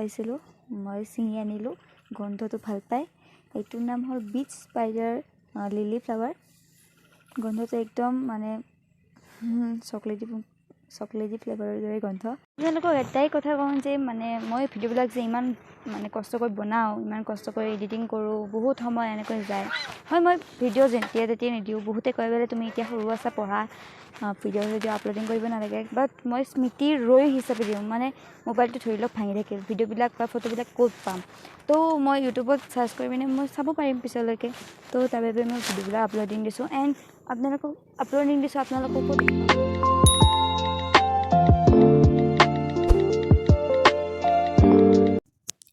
পাইছিলোঁ, মই ছিঙি আনিলোঁ। গন্ধটো ভাল পায়। এইটোৰ নাম হ'ল বিচ স্পাইডাৰ লিলি ফ্লাৱাৰ। গন্ধটো একদম মানে চকলেটি ফ্লেভাৰৰ দৰে গন্ধ। আপোনালোকক এটাই কথা কওঁ যে মানে মই ভিডিঅ'বিলাক যে ইমান মানে কষ্ট কৰি বনাওঁ, ইমান কষ্ট কৰি এডিটিং কৰোঁ, বহুত সময় এনেকৈ যায়। হয়, মই ভিডিঅ' যেতিয়া তেতিয়া নিদিওঁ। বহুতে কয় বোলে তুমি এতিয়া সৰু আছা, পঢ়া, ভিডিঅ' আপলোডিং কৰিব নালাগে। বাট মই স্মৃতিৰ ৰৈ হিচাপে দিওঁ। মানে মোবাইলটো ধৰি লওক ভাঙি থাকিল, ভিডিঅ'বিলাক বা ফটোবিলাক ক'ত পাম? তো মই ইউটিউবত চাৰ্চ কৰি পিনে মই চাব পাৰিম পিছলৈকে। তো তাৰ বাবে মই ভিডিঅ'বিলাক আপলোডিং দিছোঁ এণ্ড আপোনালোককো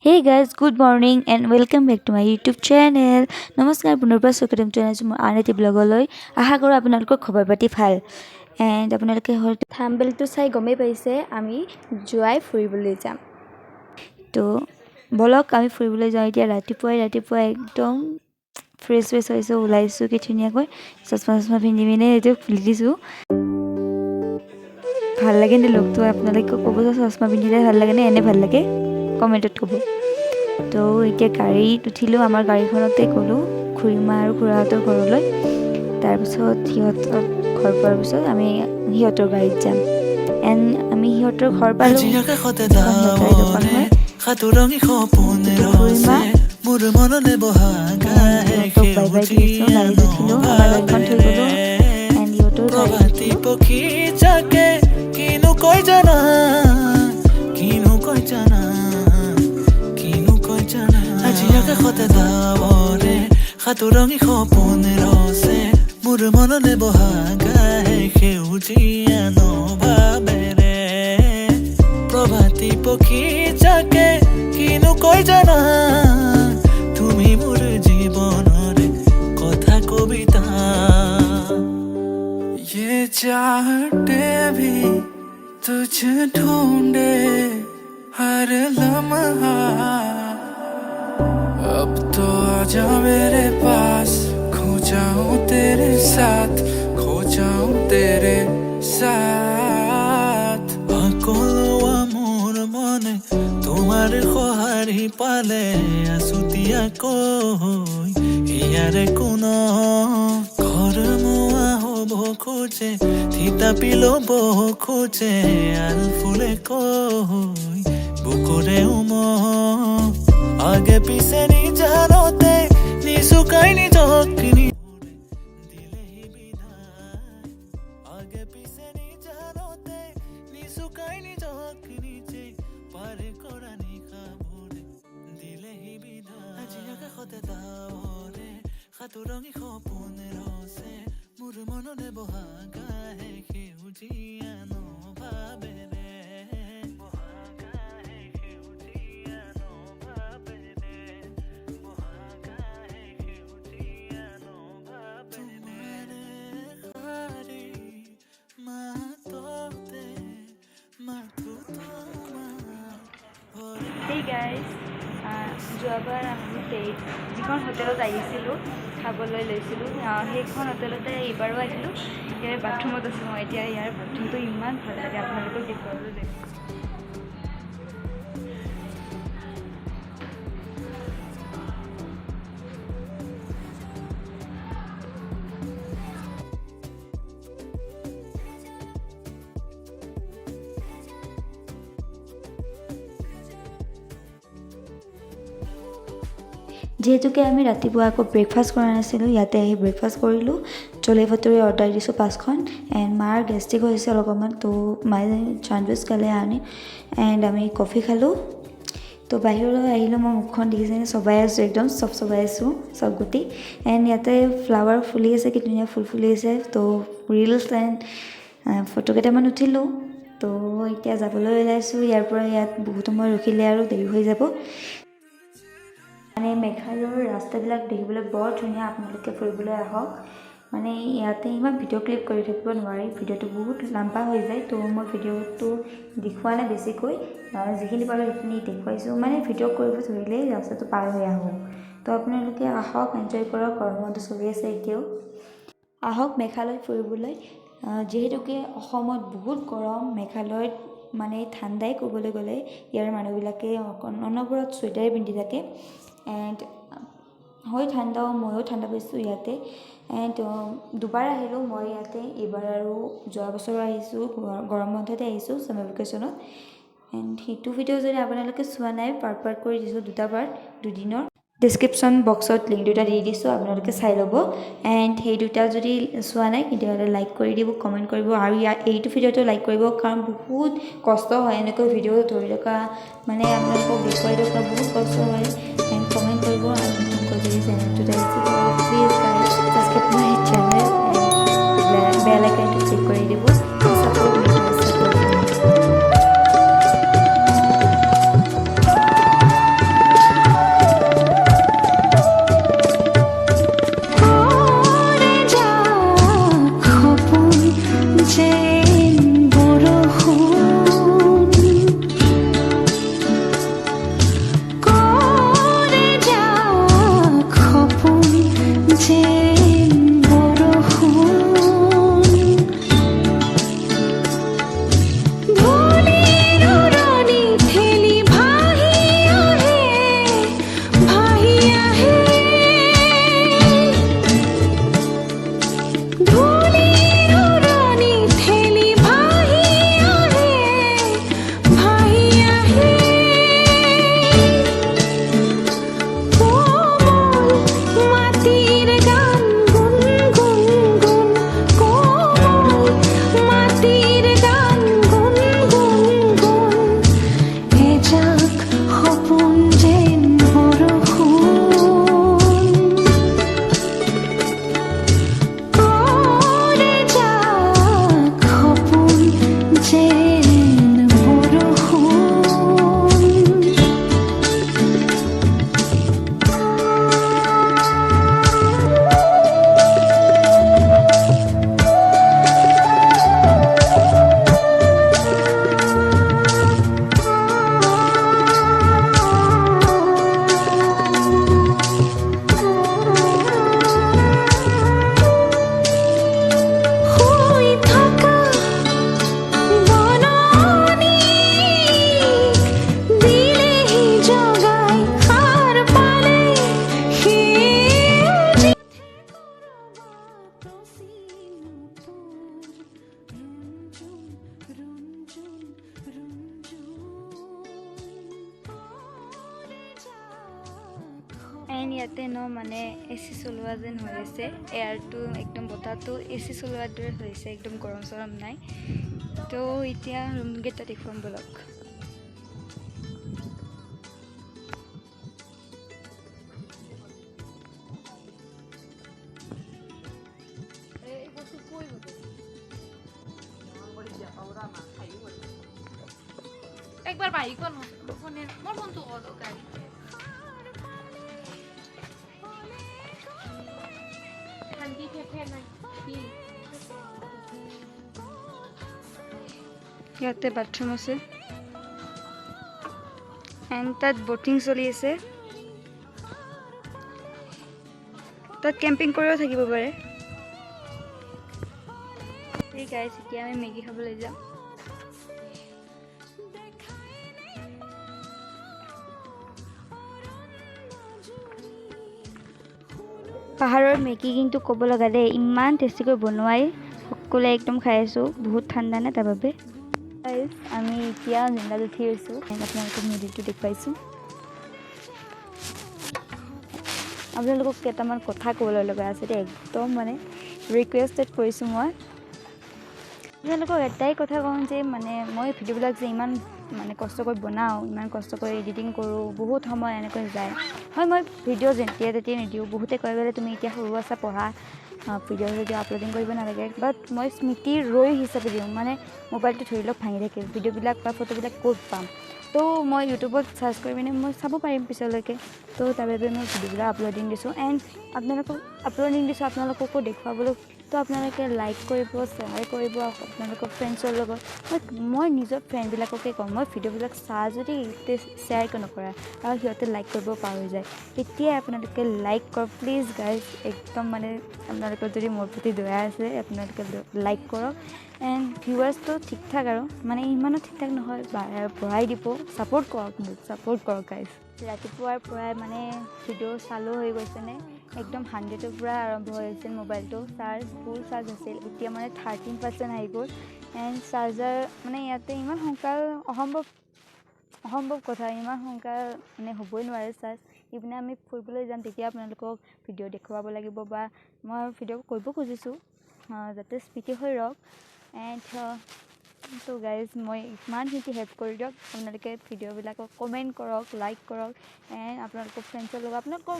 Hey guys, good morning and welcome back to my YouTube channel. নমস্কাৰ, পুনৰবাৰ স্বাগতম জনাইছোঁ মোৰ আন এটি ব্লগলৈ। আশা কৰোঁ আপোনালোকৰ খবৰ পাতি ভাল। এণ্ড আপোনালোকে হয়তো থাম্বনেইলটো চাই গমেই পাইছে আমি জোৱাই ফুৰিবলৈ যাম। তো বলক আমি ফুৰিবলৈ যাওঁ। এতিয়া ৰাতিপুৱাই একদম ফ্ৰেছ হৈছোঁ, ওলাইছোঁ কি ধুনীয়াকৈ চশমা পিন্ধি পিনে এইটো খুলি দিছোঁ। ভাল লাগে নে লুকটো? আপোনালোকে ক'ব, চশমা পিন্ধিলে ভাল লাগে নে এনে ভাল লাগে? কমেণ্টত ক'ব। তো এতিয়া গাড়ীত উঠিলোঁ, আমাৰ গাড়ীখনতে গ'লোঁ খুৰীমা আৰু খুৰাহঁতৰ ঘৰলৈ। তাৰপিছত সিহঁতৰ ঘৰ পোৱাৰ পিছত আমি সিহঁতৰ গাড়ীত যাম। এণ্ড আমি সিহঁতৰ ঘৰ পালোঁ। দোকান হয় খুৰীমা সিহঁতক বাই বাই দিছোঁ। গাড়ীত উঠিলোঁ, আমাৰ গাড়ীখন থৈ গ'লোঁ এণ্ড সিহঁতৰ গাড়ীত সাতুৰঙি সপোনে ৰচে মোৰ মনলে বহাগায় সেউজীয়া নভাবেৰে প্ৰভাতী পক্ষী যাকে কিনো কৈ জানা তুমি মোৰ জীৱনৰে কথা কবিতা ये चाहते भी तुझे ढूंढे हर लम्हा अब तो आजा मेरे पास खो जाऊं तेरे साथ खो जाऊं तेरे साथ আকলোৱা মোৰ মনে তোমাৰ সহাৰি পালে আছুতীয়া কৈ ইয়াৰে কোনো ঘৰ মোৱা হ'ব খোজে থিতাপি ল'ব খোজে আল ফুলে কৈ বুকুৰে আগে পিছে নিজানতে নিশুকাই নিজক দিলেহি বিদায় আগে পিছে নিজানতে নিশুকাই নিজক নিজে পাৰ কৰা নিশাবোৰে দিলেহি বিদায় আজি আকাশতে ডাৱৰে সাতুৰঙি সপোনে ৰচে মোৰ মনলে বহাগায় সেউজীয়া নভাবেৰে Hey guys, যোৱাবাৰ আমি যিখন হোটেলত আহিছিলোঁ খাবলৈ লৈছিলোঁ সেইখন হোটেলতে এইবাৰো আহিলোঁ। ইয়াৰ বাথৰুমত আছোঁ মই এতিয়া। ইয়াৰ বাথৰুমটো ইমান ভাল লাগে, আপোনালোকক দেখুৱাবলৈ লৈছোঁ। যিহেতুকে আমি ৰাতিপুৱা আকৌ ব্ৰেকফাষ্ট কৰা নাছিলোঁ, ইয়াতে আহি ব্ৰেকফাষ্ট কৰিলোঁ। চলে ভটোৰে অৰ্ডাৰ দিছোঁ 5খন এণ্ড মাৰ গেষ্ট্ৰিক হৈছে অলপমান, তো মায়ে চেণ্ডউইচ খালে আনি এণ্ড আমি কফি খালোঁ। তো বাহিৰলৈ আহিলোঁ, মই মুখখন দেখিছেনে চবাই আছোঁ, একদম চবাই আছোঁ চব গুটি। এণ্ড ইয়াতে ফ্লাৱাৰ ফুলি আছে, কি ধুনীয়া ফুল ফুলি আছে। তো ৰিলছ এণ্ড ফটো কেইটামান উঠিলোঁ। তো এতিয়া যাবলৈ ওলাইছোঁ ইয়াৰ পৰা। ইয়াত বহুত সময় ৰখিলে আৰু দেৰি হৈ যাব। মানে মেঘালয়ৰ ৰাস্তাবিলাক দেখিবলৈ বৰ ধুনীয়া, আপোনালোকে ফুৰিবলৈ আহক। মানে ইয়াতে ইমান ভিডিঅ' ক্লিপ কৰি থাকিব নোৱাৰি, ভিডিঅ'টো বহুত লম্বা হৈ যায়। তো মই ভিডিঅ'টো দেখুওৱা নাই বেছিকৈ, যিখিনি পাৰোঁ সেইখিনি দেখুৱাইছোঁ। মানে ভিডিঅ' কৰিব ধৰিলেই ৰাস্তাটো পাৰ হৈ আহোঁ। তো আপোনালোকে আহক, এনজয় কৰক, গৰমতো চলি আছে এতিয়াও। আহক মেঘালয় ফুৰিবলৈ। যিহেতুকে অসমত বহুত গৰম, মেঘালয়ত মানে ঠাণ্ডাই ক'বলৈ গ'লে ইয়াৰ মানুহবিলাকে অনবৰত চুৱেটাৰে পিন্ধি থাকে এণ্ড হয় ঠাণ্ডাও ময়ো ঠাণ্ডা পাইছোঁ ইয়াতে এণ্ড দুবাৰ আহিলোঁ মই ইয়াতে এইবাৰ আৰু যোৱা বছৰো আহিছোঁ গৰম বন্ধতে আহিছোঁ ছামাৰ ভেকেশ্যনত এণ্ড সেইটো ভিডিঅ' যদি আপোনালোকে চোৱা নাই পাৰ্ট কৰি দিছোঁ দুটা পাৰ্ট দুদিনৰ ডিছক্ৰিপশ্যন বক্সত লিংক দুটা দি দিছোঁ আপোনালোকে চাই ল'ব এণ্ড সেই দুটা যদি চোৱা নাই তেতিয়াহ'লে লাইক কৰি দিব কমেণ্ট কৰিব আৰু এইটো ভিডিঅ'টো লাইক কৰিব কাৰণ বহুত কষ্ট হয় এনেকৈ ভিডিঅ' ধৰি থকা মানে আপোনালোকক দেখুৱাই থকা বহুত কষ্ট হয় এণ্ড কমেণ্ট কৰিব আৰু নতুনকৈ যদি চেনেলটোত আহিছে please guys subscribe my channel and bell আইকনটো ক্লিক কৰি দিব support me support me and ইয়াতে ন মানে এচি চলোৱা যেন হৈ আছে এয়াৰটো একদম বতাহটো এচি চলোৱাৰ দৰে হৈছে একদম গৰম চৰম নাই তো এতিয়া ৰুমকেইটা দেখুৱাম বলক একবাৰ ভাই কোন ফোনে মোৰ ফোন তো কত গাড়ি ঠান্ডি ফেফে নাই ইয়াতে বাথৰুম আছে এণ্ড তাত বটিং চলি আছে তাত কেম্পিং কৰিও থাকিব পাৰে এই গাইজ এতিয়া আমি মেগী খাবলৈ যাম পাহাৰৰ মেগী কিন্তু ক'ব লগা দেই ইমান টেষ্টিকৈ বনোৱাই সকলোৱে একদম খাই আছোঁ বহুত ঠাণ্ডা নে তাৰ বাবে আমি এতিয়া জিন্দাত উঠি আছোঁ আপোনালোকক নদীটো দেখুৱাইছোঁ আপোনালোকক কেইটামান কথা ক'বলৈ লগা আছে দেই একদম মানে ৰিকুৱেষ্টেড কৰিছোঁ মই আপোনালোকক এটাই কথা কওঁ যে মানে মই ভিডিঅ'বিলাক যে ইমান মানে কষ্ট কৰি বনাওঁ ইমান কষ্ট কৰি এডিটিং কৰোঁ বহুত সময় এনেকৈ যায় হয় মই ভিডিঅ' যেতিয়া তেতিয়া নিদিওঁ বহুতে কয় বোলে তুমি এতিয়া সৰু আছা পঢ়া ভিডিঅ' যদি আপলোডিং কৰিব নালাগে বাট মই স্মৃতি ৰৈ হিচাপে দিওঁ মানে মোবাইলটো ধৰি লওক ভাঙি থাকে ভিডিঅ'বিলাক বা ফটোবিলাক ক'ত পাম তো মই ইউটিউবত চাৰ্চ কৰি পিনে মই চাব পাৰিম পিছলৈকে তো তাৰ বাবে মই ভিডিঅ'বিলাক আপলোডিং দিছোঁ এণ্ড আপোনালোককো দেখুৱাবলৈ তো আপোনালোকে লাইক কৰিব শ্বেয়াৰ কৰিব আপোনালোকৰ ফ্ৰেণ্ডছৰ লগত মই নিজৰ ফ্ৰেণ্ডবিলাককে কওঁ মই ভিডিঅ'বিলাক চাওঁ যদি শ্বেয়াৰ কিয় নকৰা আৰু সিহঁতে লাইক কৰিব পাহৰি যায় তেতিয়াই আপোনালোকে লাইক কৰক প্লিজ গাইজ একদম মানে আপোনালোকৰ যদি মোৰ প্ৰতি দয়া আছে আপোনালোকে লাইক কৰক এণ্ড ভিউৱাৰ্ছটো ঠিক ঠাক আৰু মানে ইমানো ঠিক ঠাক নহয় বঢ়াই দিব ছাপোৰ্ট কৰক মোক ছাপোৰ্ট কৰক গাইজ ৰাতিপুৱাৰ পৰাই মানে ভিডিঅ' চালু হৈ গৈছেনে একদম 100ৰ পৰা আৰম্ভ হৈ আছিল মোবাইলটো চাৰ্জ ফুল চাৰ্জ আছিল এতিয়া মানে 13% আহি গ'ল এণ্ড চাৰ্জাৰ মানে ইয়াতে ইমান সোনকাল অসম্ভৱ কথা ইমান সোনকাল মানে হ'বই নোৱাৰে চাৰ্জ ইপিনে আমি ফুৰিবলৈ যাম তেতিয়া আপোনালোকক ভিডিঅ' দেখুৱাব লাগিব বা মই ভিডিঅ' কৰিব খুজিছোঁ যাতে স্পীডি হৈ ৰওক এণ্ড তো গাইজ মই ইমানখিনি হেল্প কৰি দিয়ক আপোনালোকে ভিডিঅ'বিলাকক কমেণ্ট কৰক লাইক কৰক এণ্ড আপোনালোকৰ ফ্ৰেণ্ডছৰ লগত আপোনালোকৰ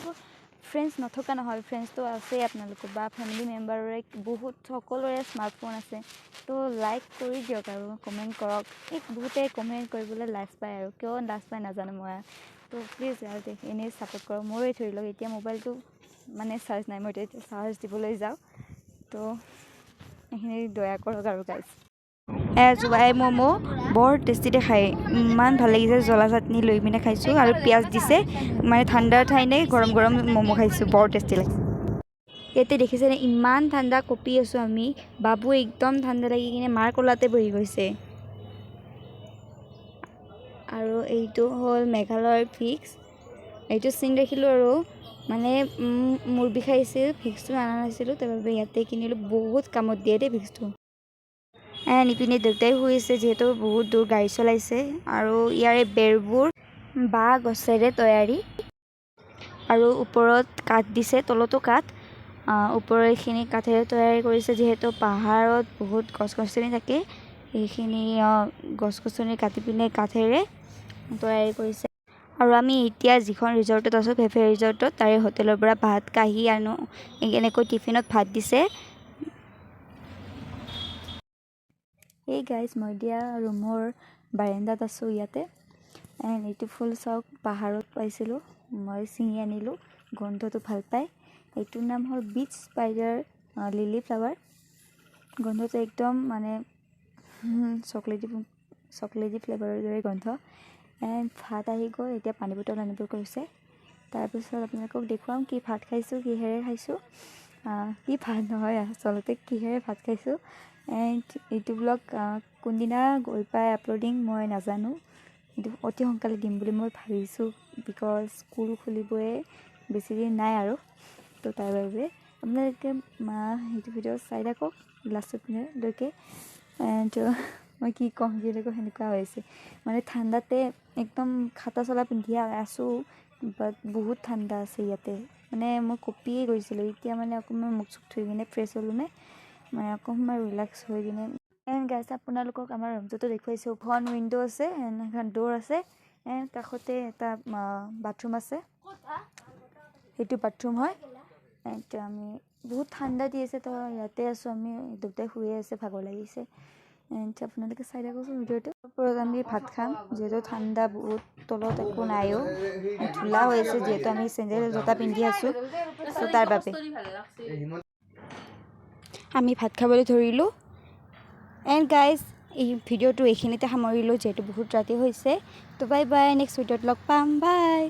ফ্ৰেণ্ডছ নথকা নহয় ফ্ৰেণ্ডছটো আছেই আপোনালোকৰ বা ফেমিলি মেম্বাৰৰে বহুত সকলোৰে স্মাৰ্টফোন আছে তো লাইক কৰি দিয়ক আৰু কমেণ্ট কৰক বহুতে কমেণ্ট কৰিবলৈ লাজ পায় আৰু কিয় লাজ পায় নাজানো মই তো প্লিজ আৰু এনেই ছাপোৰ্ট কৰক মোৰে ধৰি লওক এতিয়া মোবাইলটো মানে চাৰ্জ নাই মই এতিয়া চাৰ্জ দিবলৈ যাওঁ তো এইখিনি দয়া কৰক আৰু গাইজ জোৱাই ম'ম' বৰ টেষ্টিতে খায় ইমান ভাল লাগিছে জ্বলা চাটনি লৈ পিনে খাইছোঁ আৰু পিঁয়াজ দিছে মানে ঠাণ্ডাৰ ঠাই নে গৰম গৰম ম'ম' খাইছোঁ বৰ টেষ্টি লাগিছে ইয়াতে দেখিছেনে ইমান ঠাণ্ডা কঁপি আছোঁ আমি বাবু একদম ঠাণ্ডা লাগি কিনে মাৰ কোলাতে বহি গৈছে আৰু এইটো হ'ল মেঘালয়ৰ ভিক্স এইটো চিন ৰাখিলোঁ আৰু মানে মূৰ বিষাইছিল ভিক্সটো অনা নাছিলোঁ তাৰবাবে ইয়াতে কিনিলোঁ বহুত কামত দিয়ে দেই ভিক্সটো এণ্ড ইপিনে দেউতাই শুইছে যিহেতু বহুত দূৰ গাড়ী চলাইছে আৰু ইয়াৰে বেৰবোৰ বাঁহ গছেৰে তৈয়াৰী আৰু ওপৰত কাঠ দিছে তলতো কাঠ ওপৰৰ এইখিনি কাঠেৰে তৈয়াৰী কৰিছে যিহেতু পাহাৰত বহুত গছ গছনি থাকে সেইখিনি গছ গছনি কাটি পিনে কাঠেৰে তৈয়াৰী কৰিছে আৰু আমি এতিয়া যিখন ৰিজৰ্টত আছোঁ ফেফে ৰিজৰ্টত তাৰে হোটেলৰ পৰা ভাত কাঢ়ি আনো এনেকৈ টিফিনত ভাত দিছে এই গাইজ মই এতিয়া ৰুমৰ বাৰাণ্ডাত আছোঁ ইয়াতে এণ্ড এইটো ফুল চাওক পাহাৰত পাইছিলোঁ মই ছিঙি আনিলোঁ গোন্ধটো ভাল পায় এইটোৰ নাম হ'ল বিচ স্পাইডাৰ লিলি ফ্লাৱাৰ গোন্ধটো একদম মানে চকলেটি ফ্লেভাৰৰ দৰে গোন্ধ এণ্ড ভাত আহি গ'ল এতিয়া পানী বটল আনিব কৈছে তাৰপিছত আপোনালোকক দেখুৱাম কি ভাত খাইছোঁ কিহেৰে খাইছোঁ কি ভাত নহয় আচলতে কিহেৰে ভাত খাইছোঁ এণ্ড এইটো ব্লগ কোনদিনা গৈ পাই আপলোডিং মই নাজানো কিন্তু অতি সোনকালে দিম বুলি মই ভাবিছোঁ বিকজ স্কুল খুলিবই বেছিদিন নাই আৰু তো তাৰ বাবে আপোনালোকে সেইটো ভিডিঅ' চাই থাকক লাষ্টলৈকে এণ্ড মই কি ক'ম যিহেতু সেনেকুৱা হৈছে মানে ঠাণ্ডাতে একদম খাতা চলা পিন্ধি আছোঁ বাট বহুত ঠাণ্ডা আছে ইয়াতে মানে মই কঁপিয়ে গৈছিলোঁ এতিয়া মানে অকণমান মুখ চুখ ধুই কিনে ফ্ৰেছ হ'লোঁ মানে অকণমান ৰিলেক্স হৈ কিনে এণ্ড গাইজ আপোনালোকক আমাৰ ৰুমটোতো দেখুৱাইছোঁ ওখন উইণ্ড' আছে এণ্ড এখন ড'ৰ আছে এণ্ড কাষতে এটা বাথৰুম আছে সেইটো বাথৰুম হয় এণ্ড আমি বহুত ঠাণ্ডা দি আছে তো ইয়াতে আছোঁ আমি দুটাই শুয়ে আছে ভাগৰ লাগিছে এণ্ড আপোনালোকে চাই থাকোঁচোন ভিডিঅ'টো ওপৰত আমি ভাত খাম যিহেতু ঠাণ্ডা বহুত তলত একো নাইও ধূলা হৈ আছে যিহেতু আমি চেণ্ডেল জোতা পিন্ধি আছোঁ তো তাৰ বাবে আমি ভাত খাবলৈ ধৰিলোঁ এণ্ড গাইজ এই ভিডিঅ'টো এইখিনিতে সামৰিলোঁ যিহেতু বহুত ৰাতি হৈছে তো বাই বাই নেক্সট ভিডিঅ'ত লগ পাম বাই